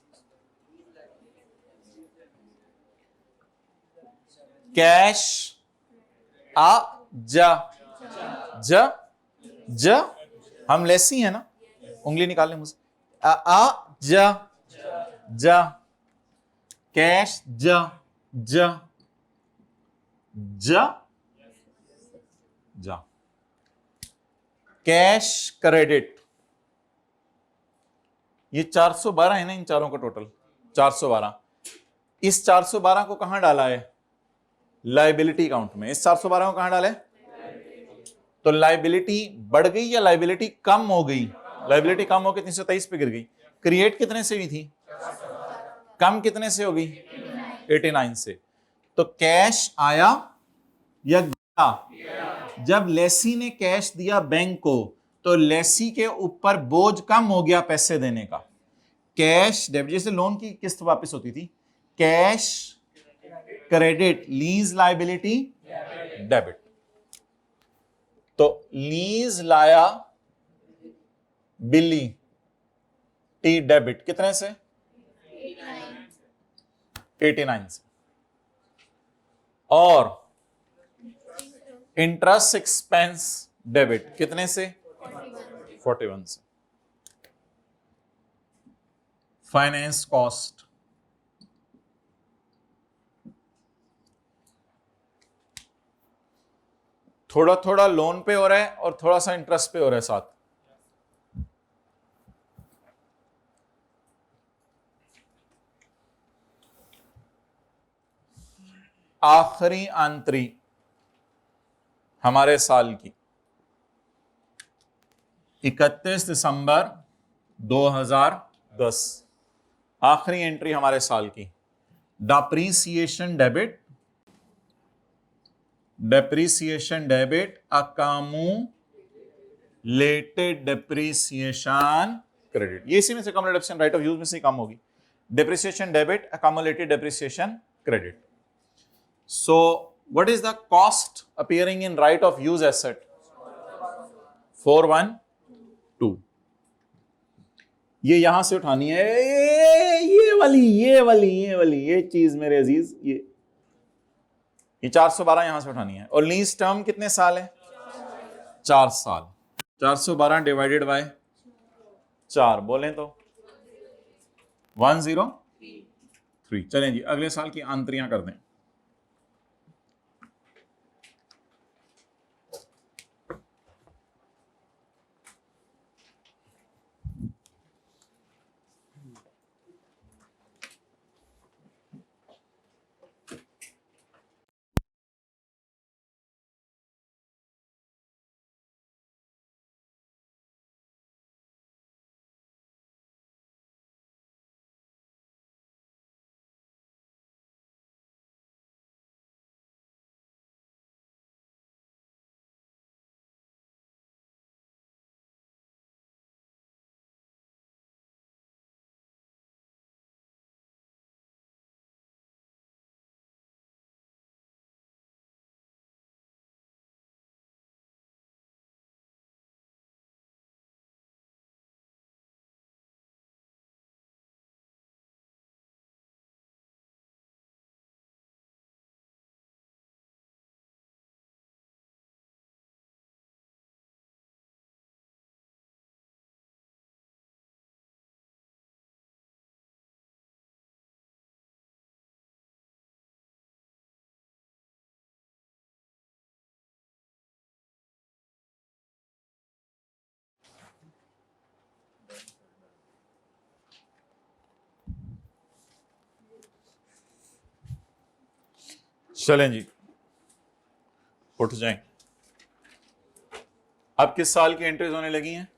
कैश आ जा ज ज हम लेसी है ना, उंगली निकाल लें मुझसे। आ जा जा कैश ज ज ज जा कैश क्रेडिट। ये 412 है ना, इन चारों का टोटल 412। इस 412 को कहां डाला है? लाइबिलिटी अकाउंट में। इस 412 को कहां डाला है? तो लाइबिलिटी बढ़ गई या लाइबिलिटी कम हो गई? लाइबिलिटी कम होकर 323 पे गिर गई। क्रिएट कितने से हुई थी? कम कितने से हो गई? 89 से। तो कैश आया या गया? जब लेसी ने कैश दिया बैंक को तो लेसी के ऊपर बोझ कम हो गया पैसे देने का। कैश डेबिट, जैसे लोन की किस्त वापस होती थी, cash credit, lease liability debit. तो लीज लाया बिली टी डेबिट कितने से? 89 से। और इंटरेस्ट एक्सपेंस डेबिट कितने से? 41 से। फाइनेंस कॉस्ट थोड़ा थोड़ा लोन पे हो रहा है और थोड़ा सा इंटरेस्ट पे हो रहा है साथ। आखिरी आंतरी हमारे साल की 31 दिसंबर 2010, आखिरी एंट्री हमारे साल की। Depreciation debit, depreciation debit, accumulated depreciation credit. ये इसी में से अकामुलेटेड राइट ऑफ यूज में से काम होगी। Depreciation debit, accumulated depreciation credit. So what is the cost appearing in right of use asset? 412। ये यहां से उठानी है, ये चीज मेरे अजीज, ये 412 यहां से उठानी है। और लीज टर्म कितने साल है? 4 साल। 412 डिवाइडेड बाय 4 बोलें तो 103। चलें जी, अगले साल की आंतरियां कर दें। चलें जी, उठ जाएं। अब किस साल की एंट्रीज होने लगी हैं?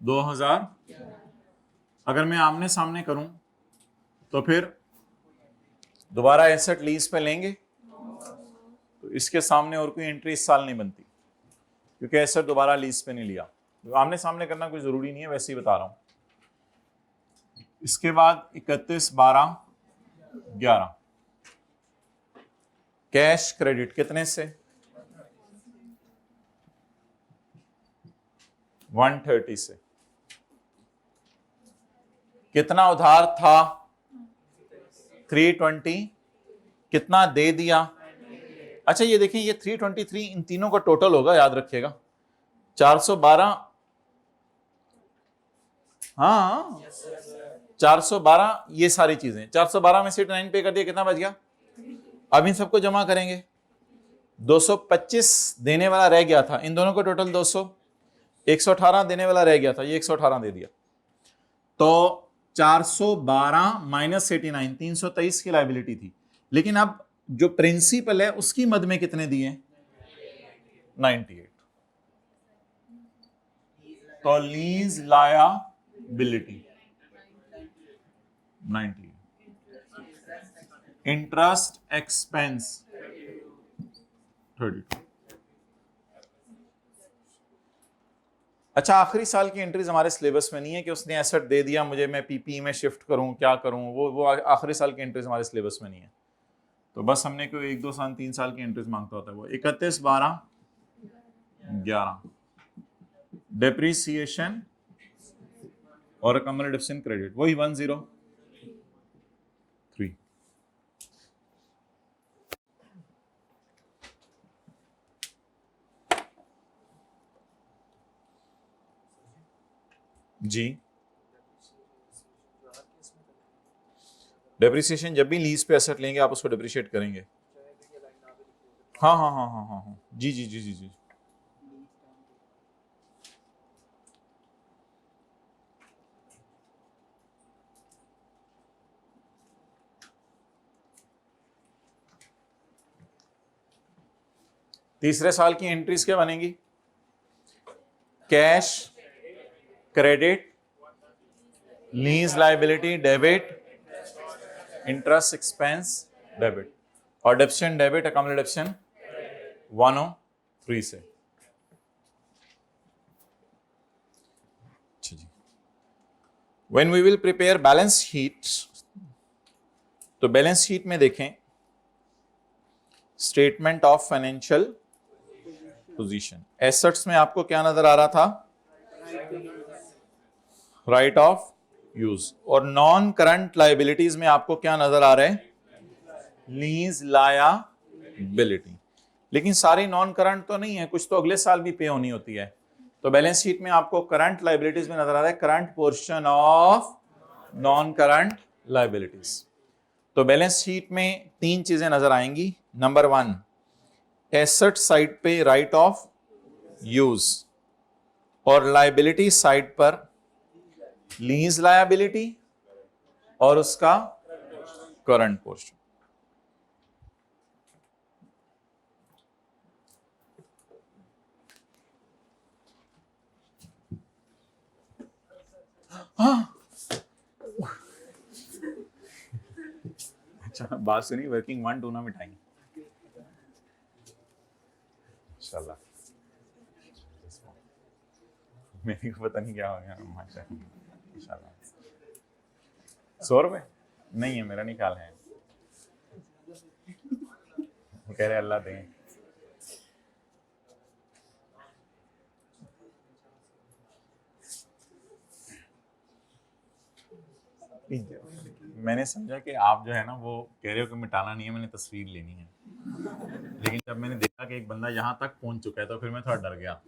2000। अगर मैं आमने सामने करूं तो फिर दोबारा एसेट लीज पे लेंगे तो इसके सामने और कोई एंट्री इस साल नहीं बनती, क्योंकि एसेट दोबारा लीज पे नहीं लिया। तो आमने सामने करना कोई जरूरी नहीं है, वैसे ही बता रहा हूं। इसके बाद 31/12/11 कैश क्रेडिट कितने से? 130 से। कितना उधार था? 320। कितना दे दिया? अच्छा ये देखें, ये 323 इन तीनों का टोटल होगा, याद रखिएगा। 412, हाँ 412 ये सारी चीजें। 412 में से 9 पे कर दिया, कितना बच गया? अब इन सबको जमा करेंगे। 225 देने वाला रह गया था, इन दोनों को टोटल 200। 118 देने वाला रह गया था, ये 118 दे दिया। तो 412 माइनस 89, 323 की लायबिलिटी थी। लेकिन अब जो प्रिंसिपल है उसकी मद में कितने दिए? 98। तो लीज लायबिलिटी 90, इंटरेस्ट एक्सपेंस 32। अच्छा आखिरी साल की एंट्रीज हमारे सिलेबस में नहीं है कि उसने एसेट दे दिया मुझे, मैं पीपी में शिफ्ट करूं, क्या करूं, वो आखिरी साल की एंट्रीज हमारे सिलेबस में नहीं है। तो बस हमने कोई 1, 2 साल 3 साल की एंट्रीज मांगता होता है। वो 31/12/11 डेप्रीसिएशन और अकम्युलेशन क्रेडिट वही 103। जी डेप्रिसिएशन जब भी लीज पे एसेट लेंगे आप उसको डेप्रिशिएट करेंगे। हाँ हाँ हाँ हाँ हाँ हाँ जी जी जी जी जी। तीसरे साल की एंट्रीज क्या बनेंगी? Cash credit, lease liability debit, interest expense debit, और डेप्शन डेबिट अकम्युलेशन 103 से। अच्छा जी, when we will prepare balance sheet, तो बैलेंस शीट में देखें statement of financial position. Assets में आपको क्या नजर आ रहा था? Right of use. और नॉन करंट लायबिलिटीज में आपको क्या नजर आ रहा है? Lease liability. लेकिन सारी नॉन करंट तो नहीं है, कुछ तो अगले साल भी पे होनी होती है। तो बैलेंस शीट में आपको करंट लायबिलिटीज में नजर आ रहा है current portion of non current liabilities. तो बैलेंस शीट में 3 चीजें नजर आएंगी। नंबर 1 एसेट साइड पे राइट ऑफ यूज, और लायबिलिटी साइड पर लीज लायबिलिटी और उसका करंट पोर्शन। हाँ अच्छा बात सुनी, वर्किंग 1 2 ना मिटाएंगे इंशाल्लाह। मेरे को पता नहीं क्या हो गया, इंशाल्लाह। 100 रुपए नहीं है, मेरा नहीं ख्याल है। वो कह रहे अल्लाह दें। मैंने समझा कि आप जो है ना वो कह रहे हो कि मिटाना नहीं है, मैंने तस्वीर लेनी है। लेकिन जब मैंने देखा कि एक बंदा यहाँ तक पहुंच चुका है तो फिर मैं थोड़ा डर गया।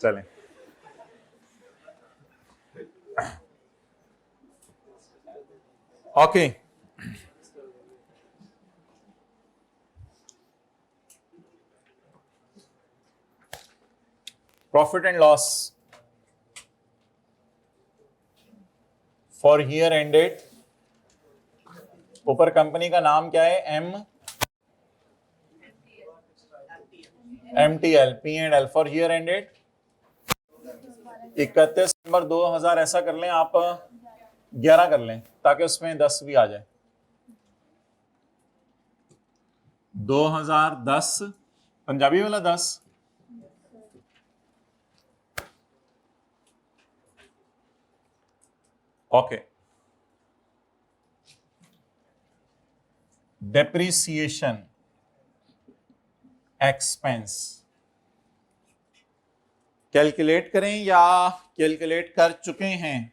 चलें okay. Profit and loss for year ended. ऊपर कंपनी का नाम क्या है? MTL P&L for year ended 31 नवंबर 2000। ऐसा कर लें आप 11 कर लें ताकि उसमें 10 भी आ जाए। 2010 पंजाबी वाला 10, ओके। डेप्रिसिएशन एक्सपेंस कैलकुलेट करें या कैलकुलेट कर चुके हैं?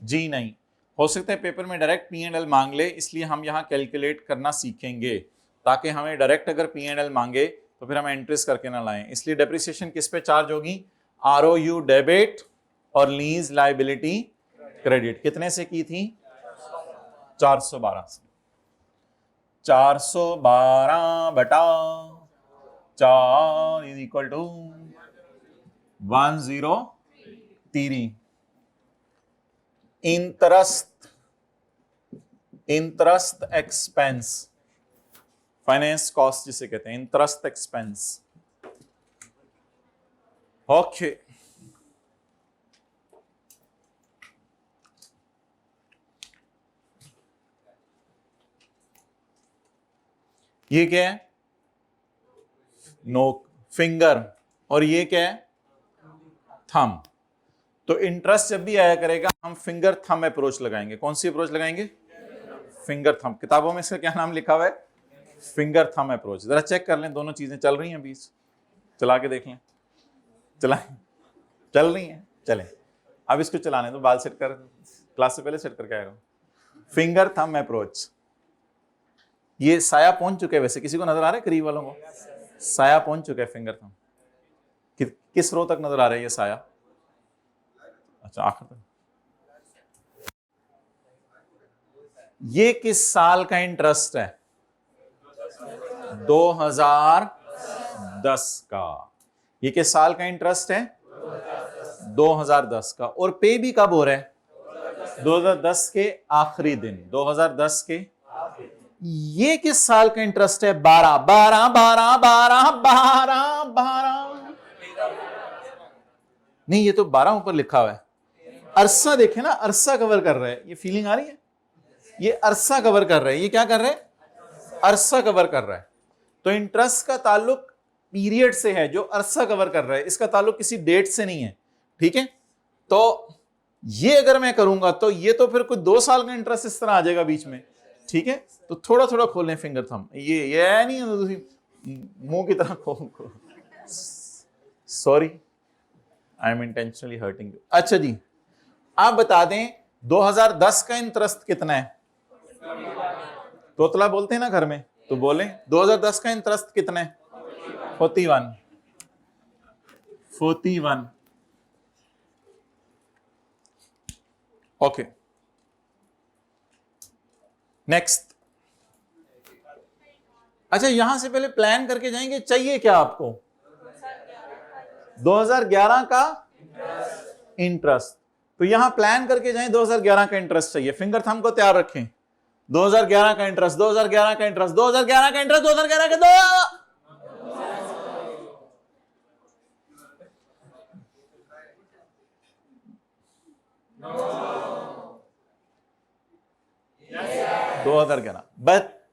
जी नहीं, हो सकता है पेपर में डायरेक्ट P&L मांग ले, इसलिए हम यहां कैलकुलेट करना सीखेंगे ताकि हमें डायरेक्ट अगर P&L मांगे तो फिर हम एंट्रीज करके ना लाएं। इसलिए डेप्रिसिएशन किस पे चार्ज होगी? ROU डेबिट और लीज लाइबिलिटी क्रेडिट। कितने से की थी? 412 से। 412 बटा 4 is equal to 103। Interest expense, finance cost जिसे कहते हैं, इंटरेस्ट एक्सपेंस। ओके, ये क्या है? नो फिंगर, और ये क्या है? थंब। तो इंटरेस्ट जब भी आया करेगा हम फिंगर थंब अप्रोच लगाएंगे। कौन सी अप्रोच लगाएंगे? Finger thumb. किताबों में इसका क्या नाम लिखा हुआ है? Finger thumb approach. जरा चेक कर लें दोनों चीजें चल रही हैं बीच, चला के देख लें। चला चल रही हैं, चलें। अब इसको चलाने दो, बाल सेट कर, क्लास से पहले सेट करके आएगा। Finger thumb approach. ये साया पहुंच चुके हैं, वैसे किसी को नजर आ रहा है करीब वालों को? साया पहुंच चुका है फिंगर थंब। किस रो तक नजर आ रहा है ये साया? अच्छा, आखिर तक। ये किस साल का इंटरेस्ट है? 2010 का। ये किस साल का इंटरेस्ट है? 2010 का। और पे भी कब हो रहा है? 2010 के आखिरी दिन, 2010 के। ये किस साल का इंटरेस्ट है? 12 12 12 12 12 12। नहीं, ये तो 12 ऊपर लिखा हुआ है। अरसा देखे ना, अरसा कवर कर रहा है। ये फीलिंग आ रही है? ये अरसा कवर कर रहा है। ये क्या कर रहा है? अरसा कवर कर रहा है। तो इंटरेस्ट का ताल्लुक पीरियड से है जो अरसा कवर कर रहा है, इसका ताल्लुक किसी डेट से नहीं है। ठीक है, तो ये अगर मैं करूंगा तो ये तो फिर कुछ 2 साल का इंटरेस्ट इस तरह आ जाएगा बीच में। ठीक है, तो थोड़ा थोड़ा खोलें फिंगर थंब। ये नहीं मुंह की तरह खोल। Sorry, I am intentionally hurting you. अच्छा जी, आप बता दें 2010 का इंटरेस्ट कितना है? तोतला बोलते हैं ना घर में, तो बोलें 2010 का इंटरेस्ट कितना है? 41। Okay, next. अच्छा, यहां से पहले प्लान करके जाएंगे, चाहिए क्या आपको? 2011 का इंटरेस्ट। तो यहां प्लान करके जाएं, 2011 का इंटरेस्ट चाहिए। फिंगर थंब को तैयार रखें। 2011 का इंटरेस्ट, 2011 का इंटरेस्ट, 2011 का इंटरेस्ट, 2011 का 2011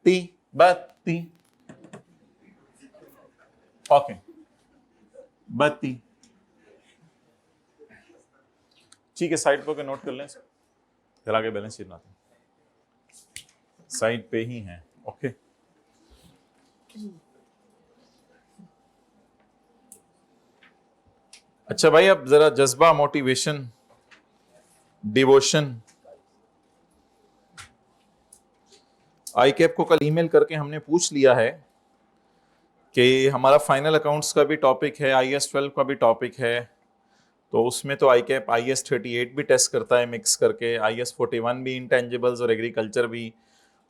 32। ओके, 32। ठीक है, साइड पर नोट कर लें, फिर आगे बैलेंस शीट बनाते हैं। साइड पे ही है। ओके, अच्छा भाई, अब जरा जज्बा, मोटिवेशन, डिवोशन। आईकैप को कल ईमेल करके हमने पूछ लिया है कि हमारा फाइनल अकाउंट्स का भी टॉपिक है, IAS 12 का भी टॉपिक है, तो उसमें तो आईकैप IAS 38 भी टेस्ट करता है मिक्स करके, IAS 41 भी, इंटेंजिबल्स और एग्रीकल्चर भी।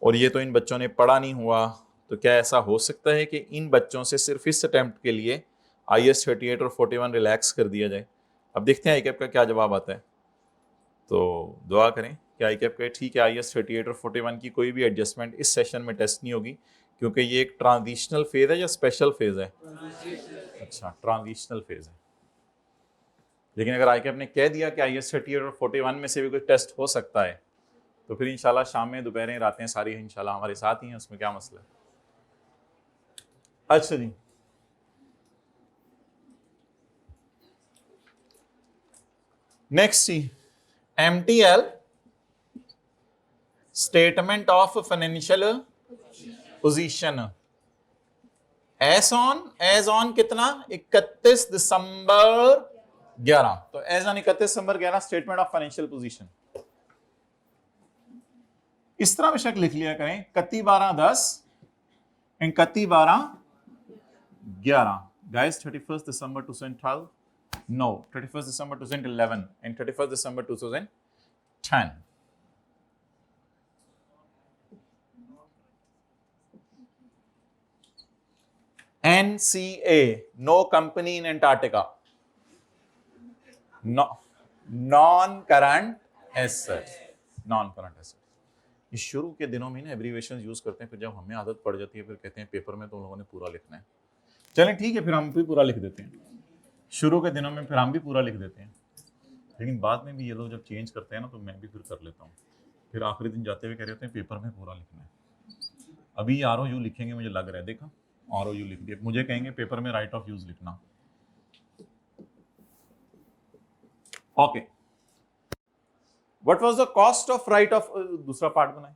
और ये तो इन बच्चों ने पढ़ा नहीं हुआ, तो क्या ऐसा हो सकता है कि इन बच्चों से सिर्फ इस अटेम्प्ट के लिए IAS 38 और 41 रिलैक्स कर दिया जाए? अब देखते हैं आईकैप का क्या जवाब आता है। तो दुआ करें कि आईकैप कहे ठीक है, IAS 38 और 41 की कोई भी एडजस्टमेंट इस सेशन में टेस्ट नहीं होगी, क्योंकि ये एक ट्रांजिशनल फेज है या स्पेशल फेज है? अच्छा, ट्रांजिशनल फेज है। लेकिन अगर ICAP ने कह दिया कि IS 38 और 41 में से भी कोई टेस्ट हो सकता है तो फिर इंशाल्लाह शाम में दोपहरें रातें सारी इंशाल्लाह हमारे साथ ही हैं, उसमें क्या मसला है। अच्छा जी, नेक्स्ट जी, MTL statement of financial position as on कितना 31 दिसंबर 11, तो as on 31 December 11 statement of financial position. इस तरह बेशक लिख लिया करें 31/12/10 and 31/12/11 guys, 31 December 2012 no 31 December 2011 and 31 December 2010। NCA, no company in Antarctica, no non-current assets, non-current assets। इस शुरू के दिनों में ना एब्रीवेशंस यूज करते हैं, फिर जब हमें आदत पड़ जाती है फिर कहते हैं पेपर में तो उन लोगों ने पूरा लिखना है। चलें ठीक है, फिर हम भी पूरा लिख देते हैं, शुरू के दिनों में फिर हम भी पूरा लिख देते हैं, लेकिन बाद में भी ये लोग जब चेंज करते हैं ना तो मैं भी फिर कर लेता हूँ, फिर आखिरी दिन जाते हुए कह रहे होते हैं पेपर में पूरा लिखना है। अभी ROU लिखेंगे, मुझे लग रहा है, देखा ROU लिख दिया, मुझे कहेंगे पेपर में राइट ऑफ यूज लिखना। Okay, what was the cost of right of, दूसरा पार्ट बनाए।